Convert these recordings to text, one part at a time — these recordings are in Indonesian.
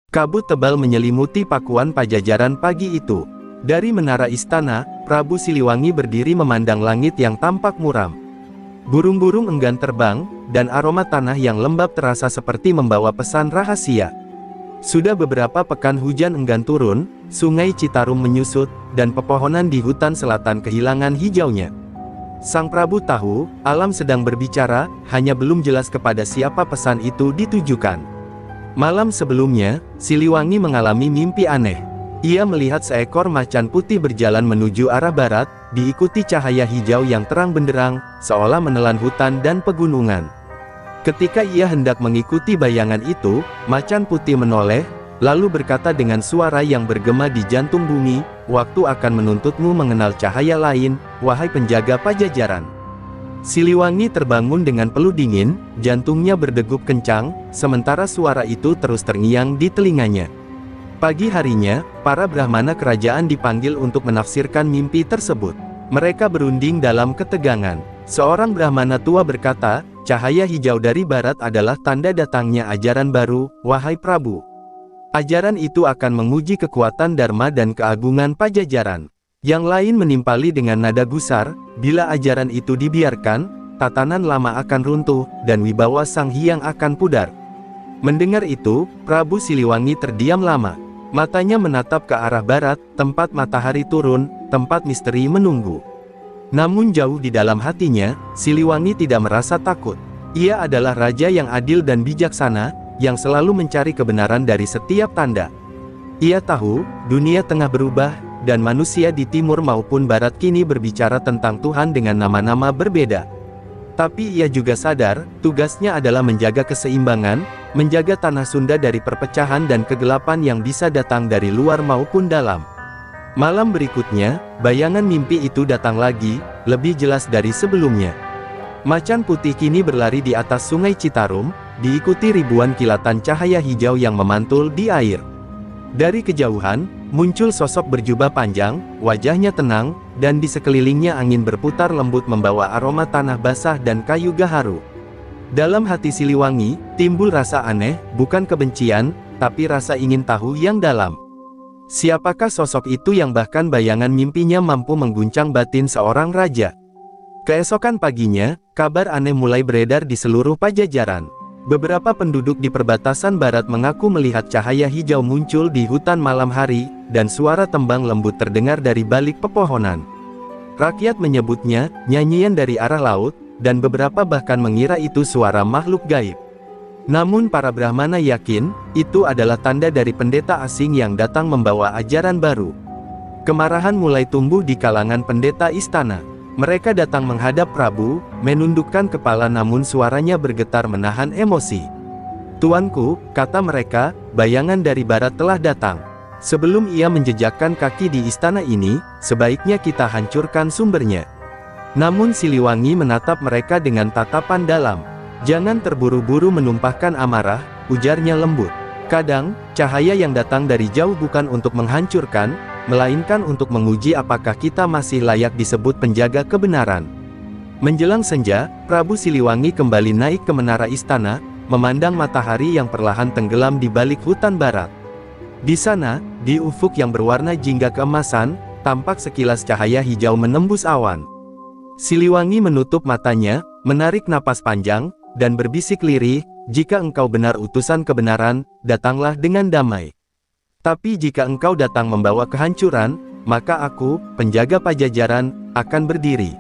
Kabut tebal menyelimuti pakuan Pajajaran pagi itu. Dari menara istana, Prabu Siliwangi berdiri memandang langit yang tampak muram. Burung-burung enggan terbang, dan aroma tanah yang lembab terasa seperti membawa pesan rahasia. Sudah beberapa pekan hujan enggan turun, sungai Citarum menyusut, dan pepohonan di hutan selatan kehilangan hijaunya. Sang Prabu tahu, alam sedang berbicara, hanya belum jelas kepada siapa pesan itu ditujukan. Malam sebelumnya, Siliwangi mengalami mimpi aneh. Ia melihat seekor macan putih berjalan menuju arah barat, diikuti cahaya hijau yang terang benderang, seolah menelan hutan dan pegunungan. Ketika ia hendak mengikuti bayangan itu, macan putih menoleh, lalu berkata dengan suara yang bergema di jantung bumi, "Waktu akan menuntutmu mengenal cahaya lain, wahai penjaga Pajajaran." Siliwangi terbangun dengan peluh dingin, jantungnya berdegup kencang, sementara suara itu terus terngiang di telinganya. Pagi harinya, para Brahmana kerajaan dipanggil untuk menafsirkan mimpi tersebut. Mereka berunding dalam ketegangan. Seorang Brahmana tua berkata, "Cahaya hijau dari barat adalah tanda datangnya ajaran baru, wahai Prabu. Ajaran itu akan menguji kekuatan Dharma dan keagungan Pajajaran." Yang lain menimpali dengan nada gusar, "Bila ajaran itu dibiarkan, tatanan lama akan runtuh, dan wibawa Sang Hyang akan pudar." Mendengar itu, Prabu Siliwangi terdiam lama. Matanya menatap ke arah barat, tempat matahari turun, tempat misteri menunggu. Namun jauh di dalam hatinya, Siliwangi tidak merasa takut. Ia adalah raja yang adil dan bijaksana, yang selalu mencari kebenaran dari setiap tanda. Ia tahu, dunia tengah berubah, dan manusia di timur maupun barat kini berbicara tentang Tuhan dengan nama-nama berbeda. Tapi ia juga sadar, tugasnya adalah menjaga keseimbangan, menjaga tanah Sunda dari perpecahan dan kegelapan yang bisa datang dari luar maupun dalam. Malam berikutnya, bayangan mimpi itu datang lagi, lebih jelas dari sebelumnya. Macan putih kini berlari di atas sungai Citarum, diikuti ribuan kilatan cahaya hijau yang memantul di air. Dari kejauhan, muncul sosok berjubah panjang, wajahnya tenang, dan di sekelilingnya angin berputar lembut membawa aroma tanah basah dan kayu gaharu. Dalam hati Siliwangi, timbul rasa aneh, bukan kebencian, tapi rasa ingin tahu yang dalam. Siapakah sosok itu yang bahkan bayangan mimpinya mampu mengguncang batin seorang raja? Keesokan paginya, kabar aneh mulai beredar di seluruh Pajajaran. Beberapa penduduk di perbatasan barat mengaku melihat cahaya hijau muncul di hutan malam hari, dan suara tembang lembut terdengar dari balik pepohonan. Rakyat menyebutnya nyanyian dari arah laut, dan beberapa bahkan mengira itu suara makhluk gaib. Namun para Brahmana yakin, itu adalah tanda dari pendeta asing yang datang membawa ajaran baru. Kemarahan mulai tumbuh di kalangan pendeta istana. Mereka datang menghadap Prabu, menundukkan kepala namun suaranya bergetar menahan emosi. "Tuanku," kata mereka, "bayangan dari barat telah datang. Sebelum ia menjejakkan kaki di istana ini, sebaiknya kita hancurkan sumbernya." Namun Siliwangi menatap mereka dengan tatapan dalam. "Jangan terburu-buru menumpahkan amarah," ujarnya lembut. "Kadang, cahaya yang datang dari jauh bukan untuk menghancurkan, melainkan untuk menguji apakah kita masih layak disebut penjaga kebenaran." Menjelang senja, Prabu Siliwangi kembali naik ke menara istana, memandang matahari yang perlahan tenggelam di balik hutan barat. Di sana, di ufuk yang berwarna jingga keemasan, tampak sekilas cahaya hijau menembus awan. Siliwangi menutup matanya, menarik napas panjang, dan berbisik lirih, "Jika engkau benar utusan kebenaran, datanglah dengan damai. Tapi jika engkau datang membawa kehancuran, maka aku, penjaga Pajajaran, akan berdiri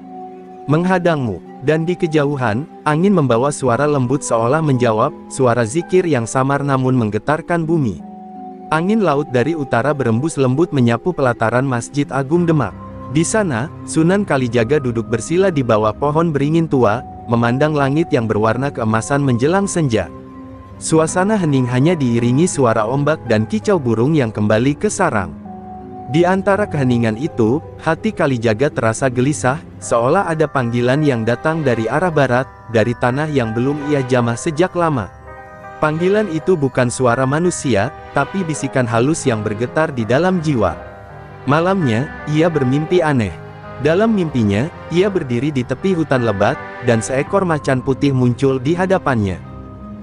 menghadangmu." Dan di kejauhan, angin membawa suara lembut seolah menjawab, suara zikir yang samar namun menggetarkan bumi. Angin laut dari utara berembus lembut menyapu pelataran Masjid Agung Demak. Di sana, Sunan Kalijaga duduk bersila di bawah pohon beringin tua, memandang langit yang berwarna keemasan menjelang senja. Suasana hening hanya diiringi suara ombak dan kicau burung yang kembali ke sarang. Di antara keheningan itu, hati Kalijaga terasa gelisah, seolah ada panggilan yang datang dari arah barat, dari tanah yang belum ia jamah sejak lama. Panggilan itu bukan suara manusia, tapi bisikan halus yang bergetar di dalam jiwa. Malamnya, ia bermimpi aneh. Dalam mimpinya, ia berdiri di tepi hutan lebat, dan seekor macan putih muncul di hadapannya.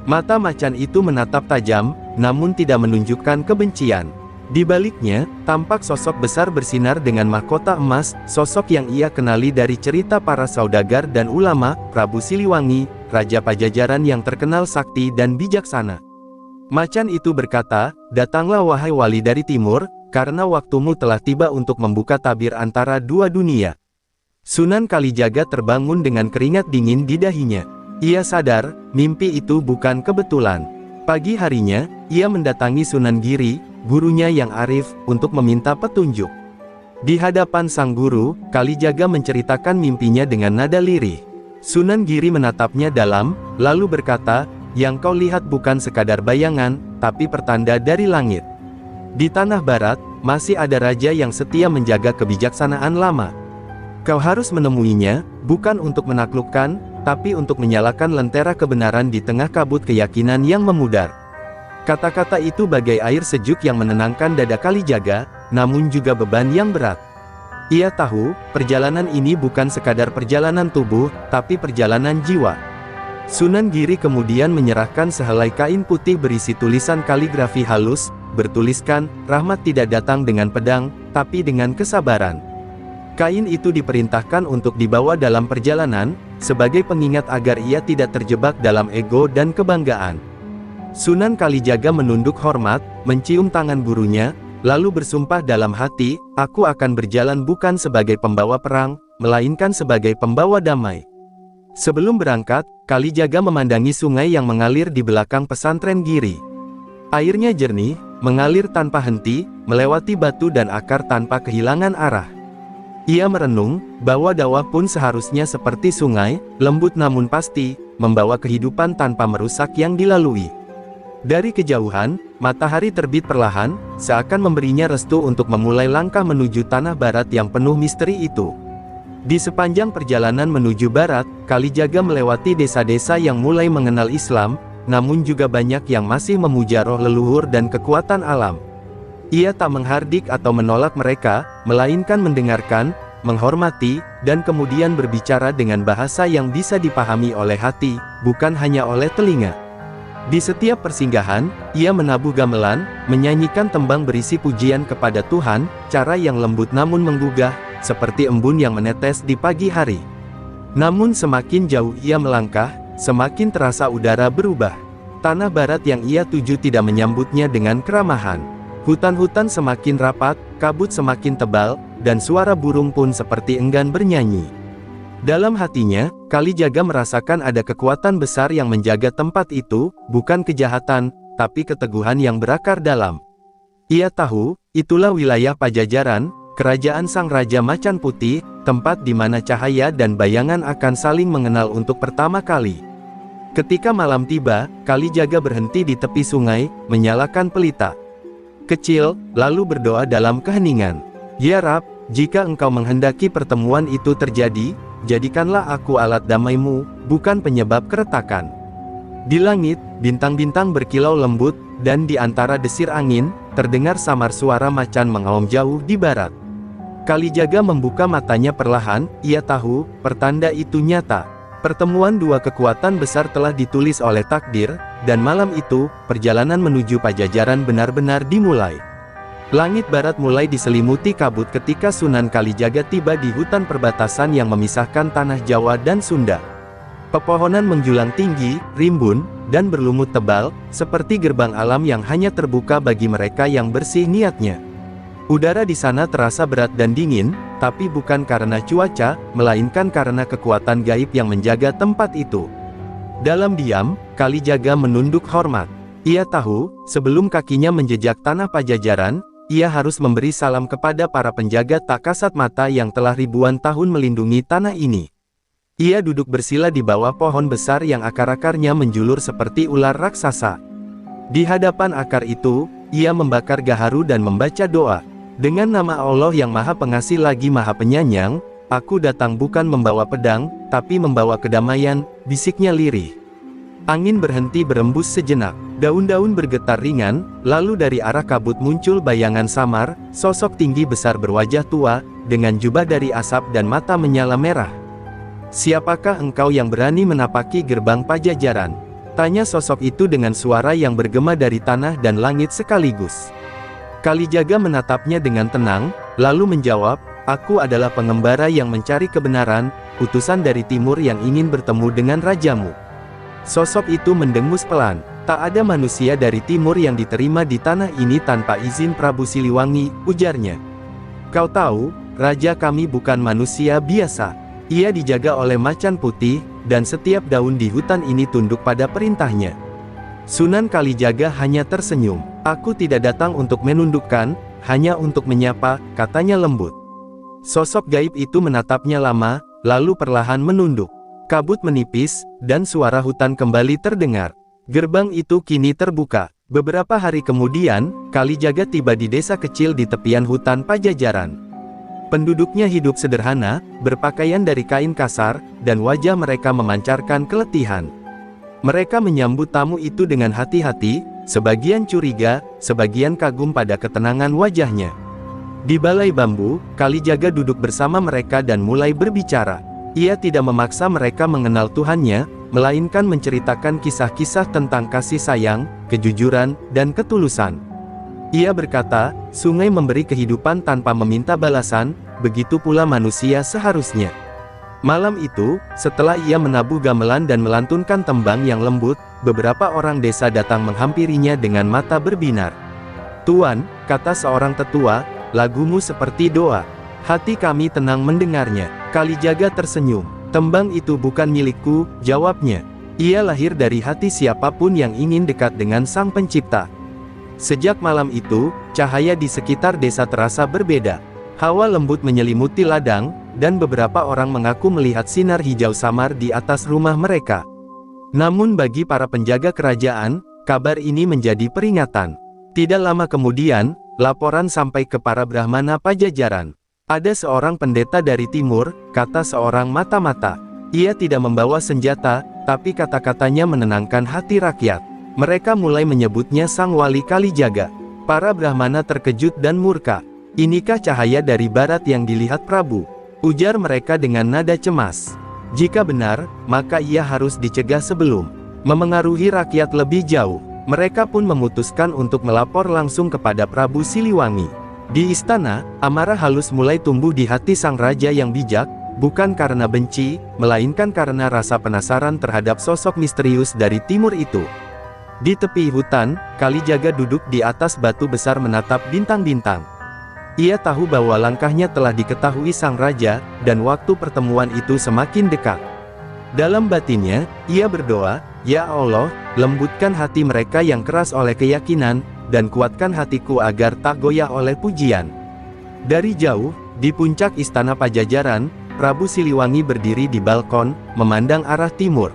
Mata macan itu menatap tajam, namun tidak menunjukkan kebencian. Di baliknya, tampak sosok besar bersinar dengan mahkota emas, sosok yang ia kenali dari cerita para saudagar dan ulama, Prabu Siliwangi, Raja Pajajaran yang terkenal sakti dan bijaksana. Macan itu berkata, "Datanglah wahai wali dari timur, karena waktumu telah tiba untuk membuka tabir antara dua dunia." Sunan Kalijaga terbangun dengan keringat dingin di dahinya. Ia sadar, mimpi itu bukan kebetulan. Pagi harinya, ia mendatangi Sunan Giri, gurunya yang arif, untuk meminta petunjuk. Di hadapan sang guru, Kalijaga menceritakan mimpinya dengan nada lirih. Sunan Giri menatapnya dalam, lalu berkata, "Yang kau lihat bukan sekadar bayangan, tapi pertanda dari langit. Di tanah barat, masih ada raja yang setia menjaga kebijaksanaan lama. Kau harus menemuinya, bukan untuk menaklukkan, tapi untuk menyalakan lentera kebenaran di tengah kabut keyakinan yang memudar." Kata-kata itu bagai air sejuk yang menenangkan dada Kalijaga, namun juga beban yang berat. Ia tahu, perjalanan ini bukan sekadar perjalanan tubuh, tapi perjalanan jiwa. Sunan Giri kemudian menyerahkan sehelai kain putih berisi tulisan kaligrafi halus, bertuliskan, "Rahmat tidak datang dengan pedang, tapi dengan kesabaran." Kain itu diperintahkan untuk dibawa dalam perjalanan, sebagai pengingat agar ia tidak terjebak dalam ego dan kebanggaan. Sunan Kalijaga menunduk hormat, mencium tangan gurunya, lalu bersumpah dalam hati, "Aku akan berjalan bukan sebagai pembawa perang, melainkan sebagai pembawa damai." Sebelum berangkat, Kalijaga memandangi sungai yang mengalir di belakang pesantren Giri. Airnya jernih, mengalir tanpa henti, melewati batu dan akar tanpa kehilangan arah. Ia merenung, bahwa dakwah pun seharusnya seperti sungai, lembut namun pasti, membawa kehidupan tanpa merusak yang dilalui. Dari kejauhan, matahari terbit perlahan, seakan memberinya restu untuk memulai langkah menuju tanah barat yang penuh misteri itu. Di sepanjang perjalanan menuju barat, Kalijaga melewati desa-desa yang mulai mengenal Islam, namun juga banyak yang masih memuja roh leluhur dan kekuatan alam. Ia tak menghardik atau menolak mereka, melainkan mendengarkan, menghormati, dan kemudian berbicara dengan bahasa yang bisa dipahami oleh hati, bukan hanya oleh telinga. Di setiap persinggahan, ia menabuh gamelan, menyanyikan tembang berisi pujian kepada Tuhan, cara yang lembut namun menggugah, seperti embun yang menetes di pagi hari. Namun semakin jauh ia melangkah, semakin terasa udara berubah. Tanah barat yang ia tuju tidak menyambutnya dengan keramahan. Hutan-hutan semakin rapat, kabut semakin tebal, dan suara burung pun seperti enggan bernyanyi. Dalam hatinya, Kalijaga merasakan ada kekuatan besar yang menjaga tempat itu, bukan kejahatan, tapi keteguhan yang berakar dalam. Ia tahu, itulah wilayah Pajajaran, kerajaan Sang Raja Macan Putih, tempat di mana cahaya dan bayangan akan saling mengenal untuk pertama kali. Ketika malam tiba, Kalijaga berhenti di tepi sungai, menyalakan pelita kecil, lalu berdoa dalam keheningan. "Ya Rab, jika engkau menghendaki pertemuan itu terjadi, jadikanlah aku alat damai-Mu, bukan penyebab keretakan." Di langit, bintang-bintang berkilau lembut, dan di antara desir angin, terdengar samar suara macan mengaum jauh di barat. Kalijaga membuka matanya perlahan, ia tahu, pertanda itu nyata. Pertemuan dua kekuatan besar telah ditulis oleh takdir, dan malam itu, perjalanan menuju Pajajaran benar-benar dimulai. Langit barat mulai diselimuti kabut ketika Sunan Kalijaga tiba di hutan perbatasan yang memisahkan tanah Jawa dan Sunda. Pepohonan menjulang tinggi, rimbun, dan berlumut tebal, seperti gerbang alam yang hanya terbuka bagi mereka yang bersih niatnya. Udara di sana terasa berat dan dingin, tapi bukan karena cuaca, melainkan karena kekuatan gaib yang menjaga tempat itu. Dalam diam, Kalijaga menunduk hormat. Ia tahu, sebelum kakinya menjejak tanah Pajajaran, ia harus memberi salam kepada para penjaga tak kasat mata yang telah ribuan tahun melindungi tanah ini. Ia duduk bersila di bawah pohon besar yang akar-akarnya menjulur seperti ular raksasa. Di hadapan akar itu, ia membakar gaharu dan membaca doa. "Dengan nama Allah yang Maha Pengasih lagi Maha Penyayang, aku datang bukan membawa pedang, tapi membawa kedamaian," bisiknya lirih. Angin berhenti berembus sejenak. Daun-daun bergetar ringan, lalu dari arah kabut muncul bayangan samar, sosok tinggi besar berwajah tua, dengan jubah dari asap dan mata menyala merah. "Siapakah engkau yang berani menapaki gerbang Pajajaran?" Tanya sosok itu dengan suara yang bergema dari tanah dan langit sekaligus. Kalijaga menatapnya dengan tenang, lalu menjawab, "Aku adalah pengembara yang mencari kebenaran, utusan dari timur yang ingin bertemu dengan rajamu." Sosok itu mendengus pelan. "Tak ada manusia dari timur yang diterima di tanah ini tanpa izin Prabu Siliwangi," ujarnya. "Kau tahu, raja kami bukan manusia biasa. Ia dijaga oleh macan putih, dan setiap daun di hutan ini tunduk pada perintahnya." Sunan Kalijaga hanya tersenyum. "Aku tidak datang untuk menundukkan, hanya untuk menyapa," katanya lembut. Sosok gaib itu menatapnya lama, lalu perlahan menunduk. Kabut menipis, dan suara hutan kembali terdengar. Gerbang itu kini terbuka. Beberapa hari kemudian, Kalijaga tiba di desa kecil di tepian hutan Pajajaran. Penduduknya hidup sederhana, berpakaian dari kain kasar, dan wajah mereka memancarkan keletihan. Mereka menyambut tamu itu dengan hati-hati, sebagian curiga, sebagian kagum pada ketenangan wajahnya. Di balai bambu, Kalijaga duduk bersama mereka dan mulai berbicara. Ia tidak memaksa mereka mengenal Tuhannya, melainkan menceritakan kisah-kisah tentang kasih sayang, kejujuran, dan ketulusan. Ia berkata, sungai memberi kehidupan tanpa meminta balasan, begitu pula manusia seharusnya. Malam itu, setelah ia menabuh gamelan dan melantunkan tembang yang lembut, beberapa orang desa datang menghampirinya dengan mata berbinar. "Tuan," kata seorang tetua, "lagumu seperti doa. Hati kami tenang mendengarnya." Kalijaga tersenyum. "Tembang itu bukan milikku," jawabnya. "Ia lahir dari hati siapapun yang ingin dekat dengan Sang Pencipta." Sejak malam itu, cahaya di sekitar desa terasa berbeda. Hawa lembut menyelimuti ladang, dan beberapa orang mengaku melihat sinar hijau samar di atas rumah mereka. Namun bagi para penjaga kerajaan, kabar ini menjadi peringatan. Tidak lama kemudian, laporan sampai ke para Brahmana Pajajaran. "Ada seorang pendeta dari timur," kata seorang mata-mata. "Ia tidak membawa senjata, tapi kata-katanya menenangkan hati rakyat." Mereka mulai menyebutnya Sang Wali Kalijaga. Para Brahmana terkejut dan murka. "Inikah cahaya dari barat yang dilihat Prabu?" ujar mereka dengan nada cemas. "Jika benar, maka ia harus dicegah sebelum memengaruhi rakyat lebih jauh." Mereka pun memutuskan untuk melapor langsung kepada Prabu Siliwangi. Di istana, amarah halus mulai tumbuh di hati sang raja yang bijak, bukan karena benci, melainkan karena rasa penasaran terhadap sosok misterius dari timur itu. Di tepi hutan, Kalijaga duduk di atas batu besar menatap bintang-bintang. Ia tahu bahwa langkahnya telah diketahui sang raja, dan waktu pertemuan itu semakin dekat. Dalam batinnya, ia berdoa, "Ya Allah, lembutkan hati mereka yang keras oleh keyakinan, dan kuatkan hatiku agar tak goyah oleh pujian." Dari jauh, di puncak istana Pajajaran, Prabu Siliwangi berdiri di balkon, memandang arah timur.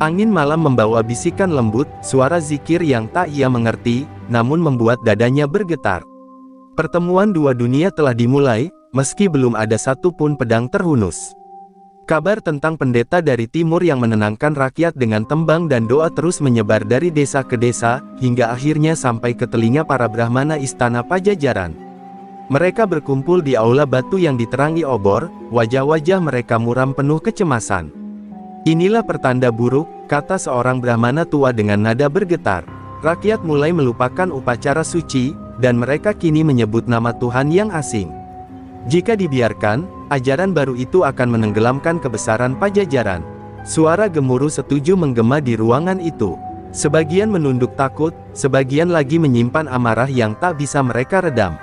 Angin malam membawa bisikan lembut, suara zikir yang tak ia mengerti, namun membuat dadanya bergetar. Pertemuan dua dunia telah dimulai, meski belum ada satu pun pedang terhunus. Kabar tentang pendeta dari timur yang menenangkan rakyat dengan tembang dan doa terus menyebar dari desa ke desa, hingga akhirnya sampai ke telinga para Brahmana istana Pajajaran. Mereka berkumpul di aula batu yang diterangi obor, wajah-wajah mereka muram penuh kecemasan. "Inilah pertanda buruk," kata seorang Brahmana tua dengan nada bergetar. "Rakyat mulai melupakan upacara suci, dan mereka kini menyebut nama Tuhan yang asing. Jika dibiarkan, ajaran baru itu akan menenggelamkan kebesaran Pajajaran." Suara gemuruh setuju menggema di ruangan itu. Sebagian menunduk takut, sebagian lagi menyimpan amarah yang tak bisa mereka redam.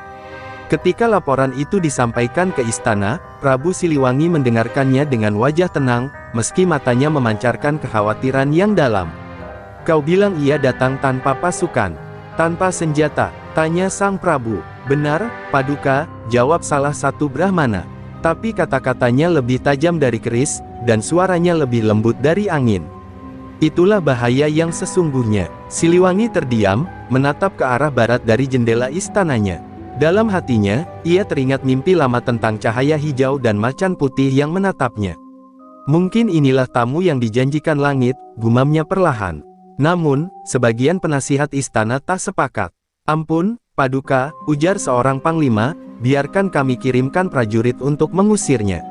Ketika laporan itu disampaikan ke istana, Prabu Siliwangi mendengarkannya dengan wajah tenang, meski matanya memancarkan kekhawatiran yang dalam. "Kau bilang ia datang tanpa pasukan, tanpa senjata?" tanya sang Prabu. "Benar, Paduka," jawab salah satu Brahmana. "Tapi kata-katanya lebih tajam dari keris, dan suaranya lebih lembut dari angin. Itulah bahaya yang sesungguhnya." Siliwangi terdiam, menatap ke arah barat dari jendela istananya. Dalam hatinya, ia teringat mimpi lama tentang cahaya hijau dan macan putih yang menatapnya. "Mungkin inilah tamu yang dijanjikan langit," gumamnya perlahan. Namun, sebagian penasihat istana tak sepakat. "Ampun, Paduka," ujar seorang panglima, "biarkan kami kirimkan prajurit untuk mengusirnya.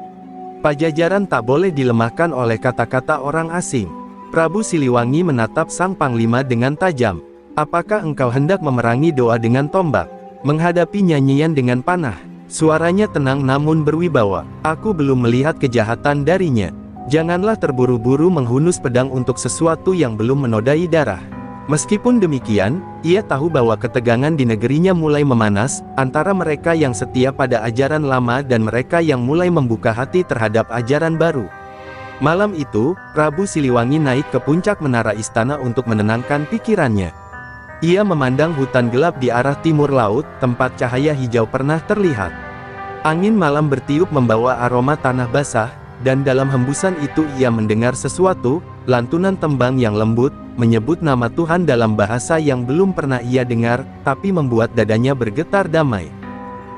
Pajajaran tak boleh dilemahkan oleh kata-kata orang asing." Prabu Siliwangi menatap sang panglima dengan tajam. Apakah engkau hendak memerangi doa dengan tombak? Menghadapi nyanyian dengan panah? Suaranya tenang namun berwibawa. Aku belum melihat kejahatan darinya. Janganlah terburu-buru menghunus pedang untuk sesuatu yang belum menodai darah. Meskipun demikian, ia tahu bahwa ketegangan di negerinya mulai memanas, antara mereka yang setia pada ajaran lama dan mereka yang mulai membuka hati terhadap ajaran baru. Malam itu, Prabu Siliwangi naik ke puncak menara istana untuk menenangkan pikirannya. Ia memandang hutan gelap di arah timur laut, tempat cahaya hijau pernah terlihat. Angin malam bertiup membawa aroma tanah basah, dan dalam hembusan itu ia mendengar sesuatu, lantunan tembang yang lembut, menyebut nama Tuhan dalam bahasa yang belum pernah ia dengar, tapi membuat dadanya bergetar damai.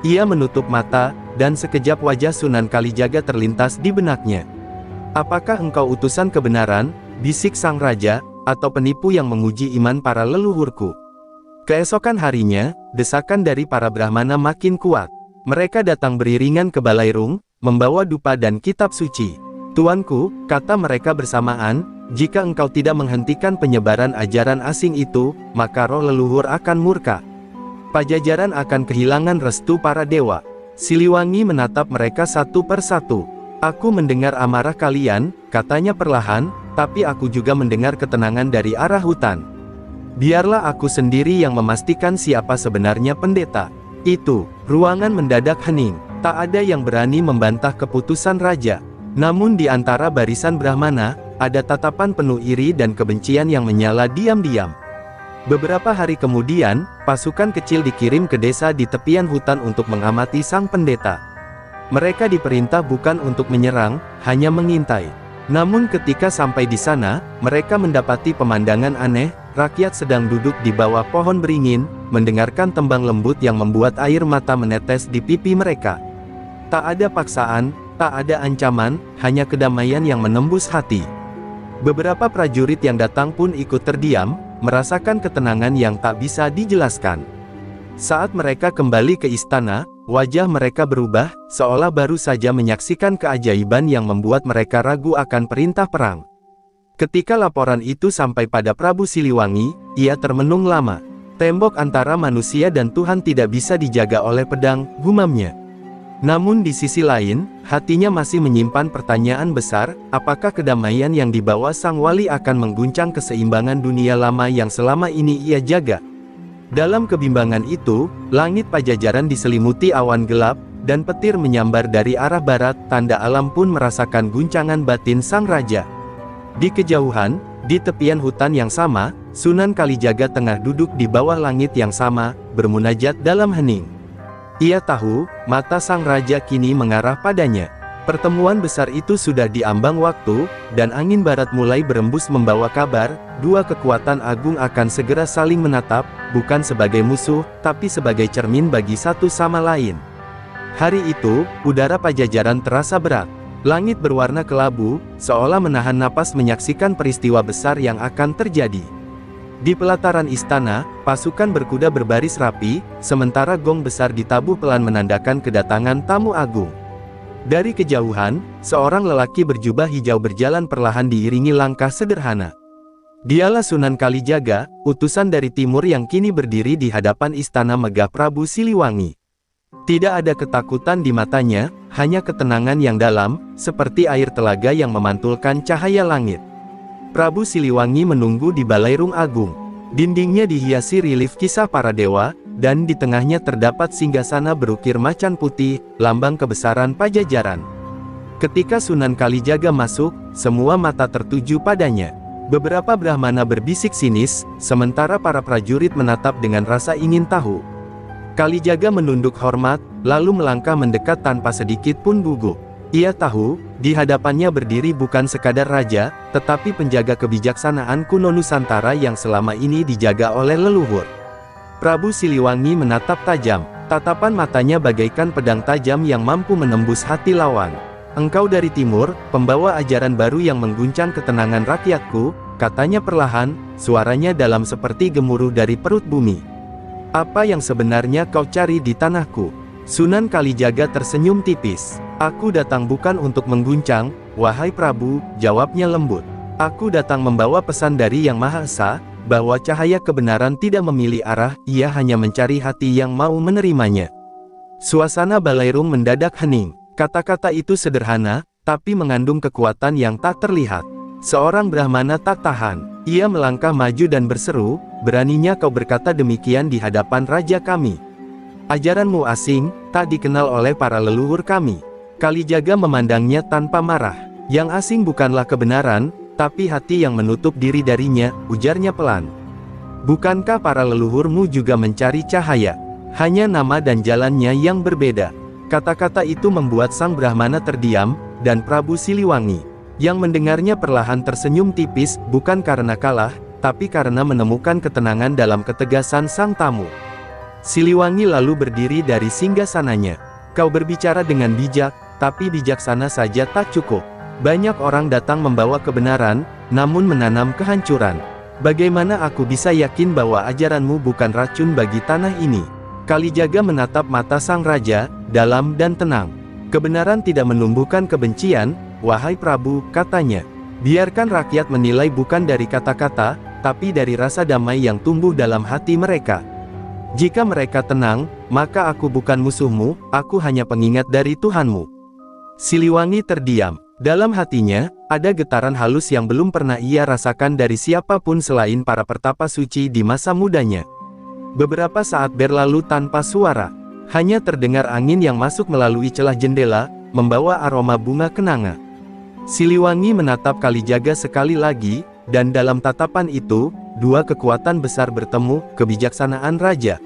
Ia menutup mata, dan sekejap wajah Sunan Kalijaga terlintas di benaknya. Apakah engkau utusan kebenaran, bisik sang raja, atau penipu yang menguji iman para leluhurku? Keesokan harinya, desakan dari para Brahmana makin kuat. Mereka datang beriringan ke Balairung, membawa dupa dan kitab suci. Tuanku, kata mereka bersamaan, jika engkau tidak menghentikan penyebaran ajaran asing itu, maka roh leluhur akan murka. Pajajaran akan kehilangan restu para dewa. Siliwangi menatap mereka satu persatu. Aku mendengar amarah kalian, katanya perlahan, tapi aku juga mendengar ketenangan dari arah hutan. Biarlah aku sendiri yang memastikan siapa sebenarnya pendeta. Itu, ruangan mendadak hening. Tak ada yang berani membantah keputusan raja. Namun di antara barisan Brahmana, ada tatapan penuh iri dan kebencian yang menyala diam-diam. Beberapa hari kemudian, pasukan kecil dikirim ke desa di tepian hutan untuk mengamati sang pendeta. Mereka diperintah bukan untuk menyerang, hanya mengintai. Namun ketika sampai di sana, mereka mendapati pemandangan aneh. Rakyat sedang duduk di bawah pohon beringin, mendengarkan tembang lembut yang membuat air mata menetes di pipi mereka. Tak ada paksaan, tak ada ancaman, hanya kedamaian yang menembus hati. Beberapa prajurit yang datang pun ikut terdiam, merasakan ketenangan yang tak bisa dijelaskan. Saat mereka kembali ke istana, wajah mereka berubah, seolah baru saja menyaksikan keajaiban yang membuat mereka ragu akan perintah perang. Ketika laporan itu sampai pada Prabu Siliwangi, ia termenung lama. Tembok antara manusia dan Tuhan tidak bisa dijaga oleh pedang, gumamnya. Namun di sisi lain, hatinya masih menyimpan pertanyaan besar, apakah kedamaian yang dibawa sang wali akan mengguncang keseimbangan dunia lama yang selama ini ia jaga? Dalam kebimbangan itu, langit Pajajaran diselimuti awan gelap, dan petir menyambar dari arah barat, tanda alam pun merasakan guncangan batin sang raja. Di kejauhan, di tepian hutan yang sama, Sunan Kalijaga tengah duduk di bawah langit yang sama, bermunajat dalam hening. Ia tahu, mata sang raja kini mengarah padanya. Pertemuan besar itu sudah diambang waktu, dan angin barat mulai berembus membawa kabar, dua kekuatan agung akan segera saling menatap, bukan sebagai musuh, tapi sebagai cermin bagi satu sama lain. Hari itu, udara Pajajaran terasa berat. Langit berwarna kelabu, seolah menahan napas menyaksikan peristiwa besar yang akan terjadi. Di pelataran istana, pasukan berkuda berbaris rapi, sementara gong besar ditabuh pelan menandakan kedatangan tamu agung. Dari kejauhan, seorang lelaki berjubah hijau berjalan perlahan diiringi langkah sederhana. Dialah Sunan Kalijaga, utusan dari timur yang kini berdiri di hadapan istana megah Prabu Siliwangi. Tidak ada ketakutan di matanya, hanya ketenangan yang dalam, seperti air telaga yang memantulkan cahaya langit. Prabu Siliwangi menunggu di Balairung Agung. Dindingnya dihiasi relief kisah para dewa, dan di tengahnya terdapat singgasana berukir macan putih, lambang kebesaran Pajajaran. Ketika Sunan Kalijaga masuk, semua mata tertuju padanya. Beberapa Brahmana berbisik sinis, sementara para prajurit menatap dengan rasa ingin tahu. Kalijaga menunduk hormat, lalu melangkah mendekat tanpa sedikit pun gugup. Ia tahu, di hadapannya berdiri bukan sekadar raja, tetapi penjaga kebijaksanaan kuno Nusantara yang selama ini dijaga oleh leluhur. Prabu Siliwangi menatap tajam, tatapan matanya bagaikan pedang tajam yang mampu menembus hati lawan. Engkau dari timur, pembawa ajaran baru yang mengguncang ketenangan rakyatku, katanya perlahan, suaranya dalam seperti gemuruh dari perut bumi. Apa yang sebenarnya kau cari di tanahku? Sunan Kalijaga tersenyum tipis. Aku datang bukan untuk mengguncang, wahai Prabu, jawabnya lembut. Aku datang membawa pesan dari Yang Maha Esa, bahwa cahaya kebenaran tidak memilih arah, ia hanya mencari hati yang mau menerimanya. Suasana balairung mendadak hening. Kata-kata itu sederhana, tapi mengandung kekuatan yang tak terlihat. Seorang Brahmana tak tahan. Ia melangkah maju dan berseru, "Beraninya kau berkata demikian di hadapan raja kami? Ajaranmu asing, tak dikenal oleh para leluhur kami." Kalijaga memandangnya tanpa marah. Yang asing bukanlah kebenaran, tapi hati yang menutup diri darinya, ujarnya pelan. "Bukankah para leluhurmu juga mencari cahaya? Hanya nama dan jalannya yang berbeda." Kata-kata itu membuat sang Brahmana terdiam, dan Prabu Siliwangi, yang mendengarnya perlahan tersenyum tipis, bukan karena kalah, tapi karena menemukan ketenangan dalam ketegasan sang tamu. Siliwangi lalu berdiri dari singgasananya. "Kau berbicara dengan bijak, tapi bijaksana saja tak cukup. Banyak orang datang membawa kebenaran, namun menanam kehancuran. Bagaimana aku bisa yakin bahwa ajaranmu bukan racun bagi tanah ini?" Kalijaga menatap mata sang raja, dalam dan tenang. "Kebenaran tidak menumbuhkan kebencian, wahai Prabu," katanya. "Biarkan rakyat menilai bukan dari kata-kata, tapi dari rasa damai yang tumbuh dalam hati mereka. Jika mereka tenang, maka aku bukan musuhmu, aku hanya pengingat dari Tuhanmu." Siliwangi terdiam. Dalam hatinya, ada getaran halus yang belum pernah ia rasakan dari siapapun selain para pertapa suci di masa mudanya. Beberapa saat berlalu tanpa suara. Hanya terdengar angin yang masuk melalui celah jendela, membawa aroma bunga kenanga. Siliwangi menatap Kalijaga sekali lagi, dan dalam tatapan itu, dua kekuatan besar bertemu, kebijaksanaan raja,